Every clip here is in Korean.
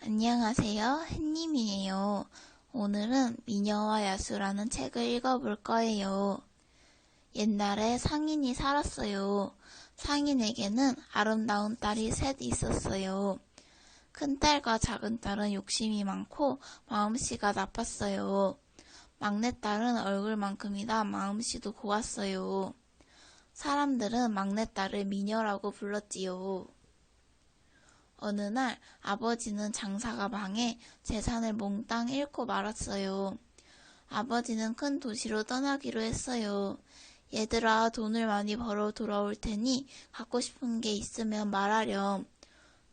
안녕하세요. 햇님이에요. 오늘은 미녀와 야수라는 책을 읽어볼 거예요. 옛날에 상인이 살았어요. 상인에게는 아름다운 딸이 셋 있었어요. 큰딸과 작은딸은 욕심이 많고 마음씨가 나빴어요. 막내딸은 얼굴만큼이나 마음씨도 고왔어요. 사람들은 막내딸을 미녀라고 불렀지요. 어느 날 아버지는 장사가 망해 재산을 몽땅 잃고 말았어요. 아버지는 큰 도시로 떠나기로 했어요. 얘들아, 돈을 많이 벌어 돌아올 테니 갖고 싶은 게 있으면 말하렴.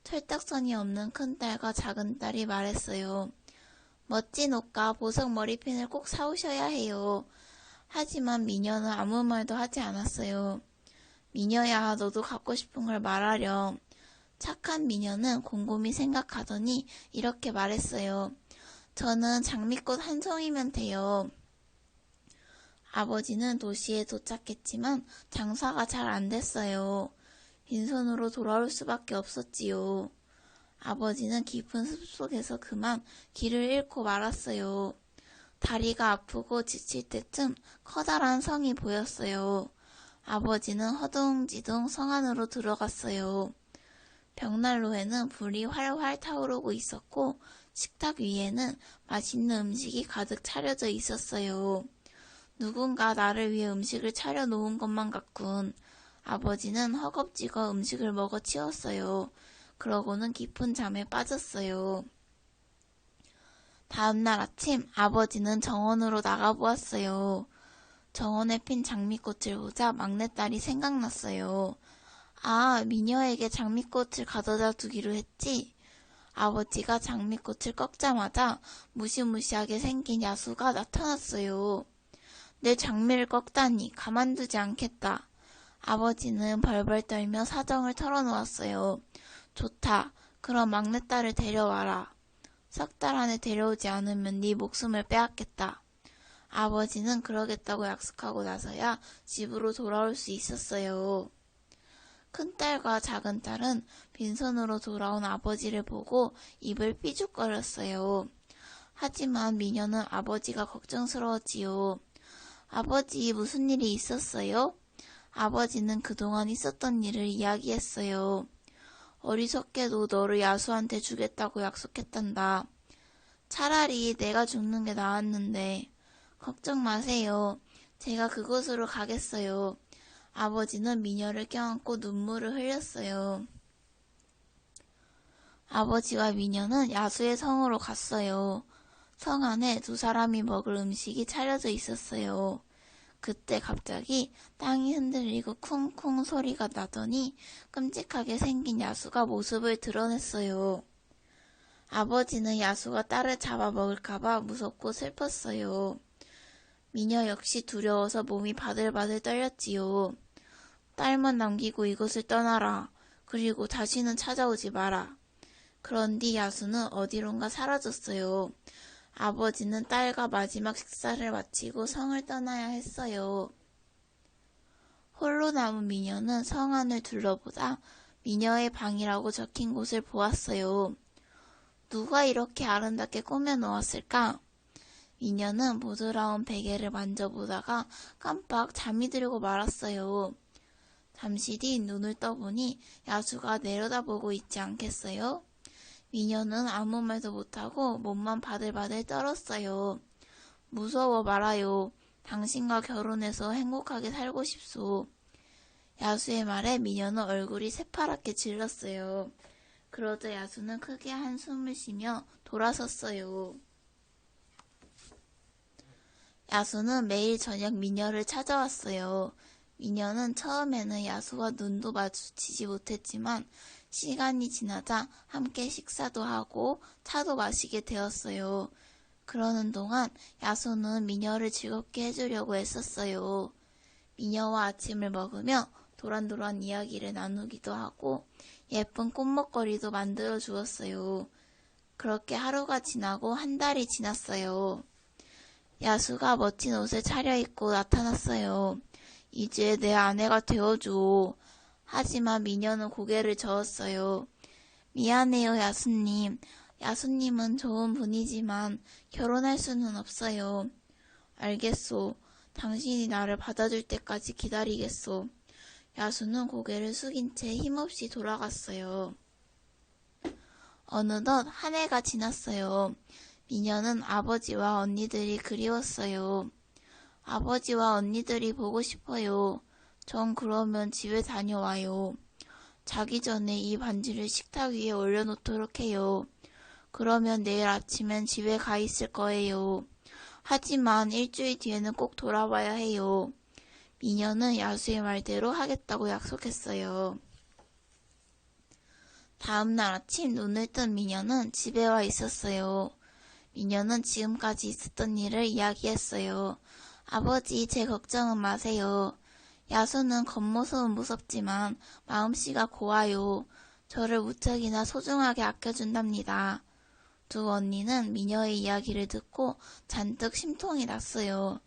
철딱선이 없는 큰딸과 작은딸이 말했어요. 멋진 옷과 보석 머리핀을 꼭 사오셔야 해요. 하지만 미녀는 아무 말도 하지 않았어요. 미녀야, 너도 갖고 싶은 걸 말하렴. 착한 미녀는 곰곰이 생각하더니 이렇게 말했어요. 저는 장미꽃 한 송이면 돼요. 아버지는 도시에 도착했지만 장사가 잘 안 됐어요. 빈손으로 돌아올 수밖에 없었지요. 아버지는 깊은 숲속에서 그만 길을 잃고 말았어요. 다리가 아프고 지칠 때쯤 커다란 성이 보였어요. 아버지는 허둥지둥 성 안으로 들어갔어요. 벽난로에는 불이 활활 타오르고 있었고 식탁 위에는 맛있는 음식이 가득 차려져 있었어요. 누군가 나를 위해 음식을 차려놓은 것만 같군. 아버지는 허겁지겁 음식을 먹어 치웠어요. 그러고는 깊은 잠에 빠졌어요. 다음날 아침 아버지는 정원으로 나가보았어요. 정원에 핀 장미꽃을 보자 막내딸이 생각났어요. 아, 미녀에게 장미꽃을 가져다 두기로 했지? 아버지가 장미꽃을 꺾자마자 무시무시하게 생긴 야수가 나타났어요. 내 장미를 꺾다니 가만두지 않겠다. 아버지는 벌벌 떨며 사정을 털어놓았어요. 좋다. 그럼 막내딸을 데려와라. 석 달 안에 데려오지 않으면 네 목숨을 빼앗겠다. 아버지는 그러겠다고 약속하고 나서야 집으로 돌아올 수 있었어요. 큰딸과 작은딸은 빈손으로 돌아온 아버지를 보고 입을 삐죽거렸어요. 하지만 미녀는 아버지가 걱정스러웠지요. 아버지, 무슨 일이 있었어요? 아버지는 그동안 있었던 일을 이야기했어요. 어리석게도 너를 야수한테 주겠다고 약속했단다. 차라리 내가 죽는 게 나았는데. 걱정 마세요. 제가 그곳으로 가겠어요. 아버지는 미녀를 껴안고 눈물을 흘렸어요. 아버지와 미녀는 야수의 성으로 갔어요. 성 안에 두 사람이 먹을 음식이 차려져 있었어요. 그때 갑자기 땅이 흔들리고 쿵쿵 소리가 나더니 끔찍하게 생긴 야수가 모습을 드러냈어요. 아버지는 야수가 딸을 잡아먹을까봐 무섭고 슬펐어요. 미녀 역시 두려워서 몸이 바들바들 떨렸지요. 딸만 남기고 이곳을 떠나라. 그리고 다시는 찾아오지 마라. 그런 뒤 야수는 어디론가 사라졌어요. 아버지는 딸과 마지막 식사를 마치고 성을 떠나야 했어요. 홀로 남은 미녀는 성 안을 둘러보다 미녀의 방이라고 적힌 곳을 보았어요. 누가 이렇게 아름답게 꾸며놓았을까? 미녀는 보드라운 베개를 만져보다가 깜빡 잠이 들고 말았어요. 잠시 뒤 눈을 떠보니 야수가 내려다보고 있지 않겠어요? 미녀는 아무 말도 못하고 몸만 바들바들 떨었어요. 무서워 말아요. 당신과 결혼해서 행복하게 살고 싶소. 야수의 말에 미녀는 얼굴이 새파랗게 질렀어요. 그러자 야수는 크게 한숨을 쉬며 돌아섰어요. 야수는 매일 저녁 미녀를 찾아왔어요. 미녀는 처음에는 야수와 눈도 마주치지 못했지만 시간이 지나자 함께 식사도 하고 차도 마시게 되었어요. 그러는 동안 야수는 미녀를 즐겁게 해주려고 애썼어요. 미녀와 아침을 먹으며 도란도란 이야기를 나누기도 하고 예쁜 꽃먹거리도 만들어 주었어요. 그렇게 하루가 지나고 한 달이 지났어요. 야수가 멋진 옷을 차려입고 나타났어요. 이제 내 아내가 되어줘. 하지만 미녀는 고개를 저었어요. 미안해요, 야수님. 야수님은 좋은 분이지만 결혼할 수는 없어요. 알겠소. 당신이 나를 받아줄 때까지 기다리겠소. 야수는 고개를 숙인 채 힘없이 돌아갔어요. 어느덧 한 해가 지났어요. 미녀는 아버지와 언니들이 그리웠어요. 아버지와 언니들이 보고 싶어요. 전 그러면 집에 다녀와요. 자기 전에 이 반지를 식탁 위에 올려놓도록 해요. 그러면 내일 아침엔 집에 가 있을 거예요. 하지만 일주일 뒤에는 꼭 돌아와야 해요. 미녀는 야수의 말대로 하겠다고 약속했어요. 다음날 아침 눈을 뜬 미녀는 집에 와 있었어요. 미녀는 지금까지 있었던 일을 이야기했어요. 아버지, 제 걱정은 마세요. 야수는 겉모습은 무섭지만 마음씨가 고와요. 저를 무척이나 소중하게 아껴준답니다. 두 언니는 미녀의 이야기를 듣고 잔뜩 심통이 났어요.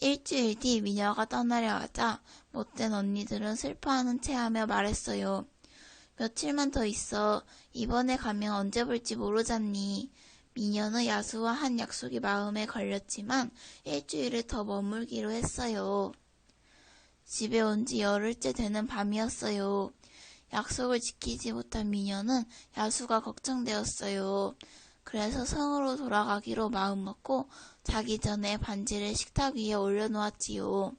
일주일 뒤 미녀가 떠나려 하자 못된 언니들은 슬퍼하는 체하며 말했어요. 며칠만 더 있어. 이번에 가면 언제 볼지 모르잖니. 미녀는 야수와 한 약속이 마음에 걸렸지만 일주일을 더 머물기로 했어요. 집에 온 지 열흘째 되는 밤이었어요. 약속을 지키지 못한 미녀는 야수가 걱정되었어요. 그래서 성으로 돌아가기로 마음먹고 자기 전에 반지를 식탁 위에 올려놓았지요.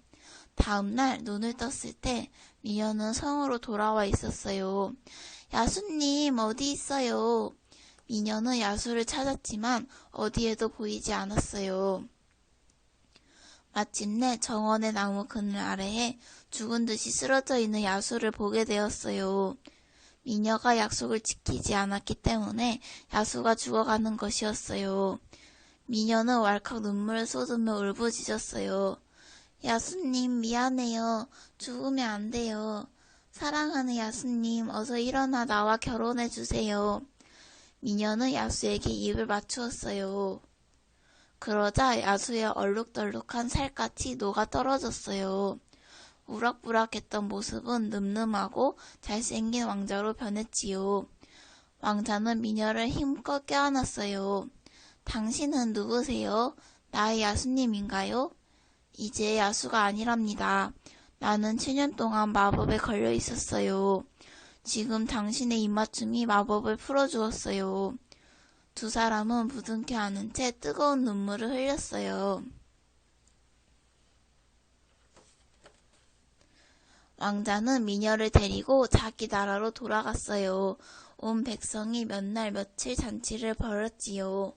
다음날 눈을 떴을 때 미녀는 성으로 돌아와 있었어요. 야수님, 어디 있어요? 미녀는 야수를 찾았지만 어디에도 보이지 않았어요. 마침내 정원의 나무 그늘 아래에 죽은 듯이 쓰러져 있는 야수를 보게 되었어요. 미녀가 약속을 지키지 않았기 때문에 야수가 죽어가는 것이었어요. 미녀는 왈칵 눈물을 쏟으며 울부짖었어요. 야수님, 미안해요. 죽으면 안 돼요. 사랑하는 야수님, 어서 일어나 나와 결혼해주세요. 미녀는 야수에게 입을 맞추었어요. 그러자 야수의 얼룩덜룩한 살갗이 녹아 떨어졌어요. 우락부락했던 모습은 늠름하고 잘생긴 왕자로 변했지요. 왕자는 미녀를 힘껏 껴안았어요. 당신은 누구세요? 나의 야수님인가요? 이제 야수가 아니랍니다. 나는 7년 동안 마법에 걸려 있었어요. 지금 당신의 입맞춤이 마법을 풀어주었어요. 두 사람은 부둥켜 안은 채 뜨거운 눈물을 흘렸어요. 왕자는 미녀를 데리고 자기 나라로 돌아갔어요. 온 백성이 몇 날 며칠 잔치를 벌였지요.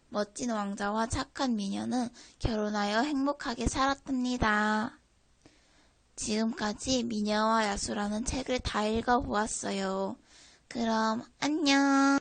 멋진 왕자와 착한 미녀는 결혼하여 행복하게 살았답니다. 지금까지 미녀와 야수라는 책을 다 읽어보았어요. 그럼 안녕.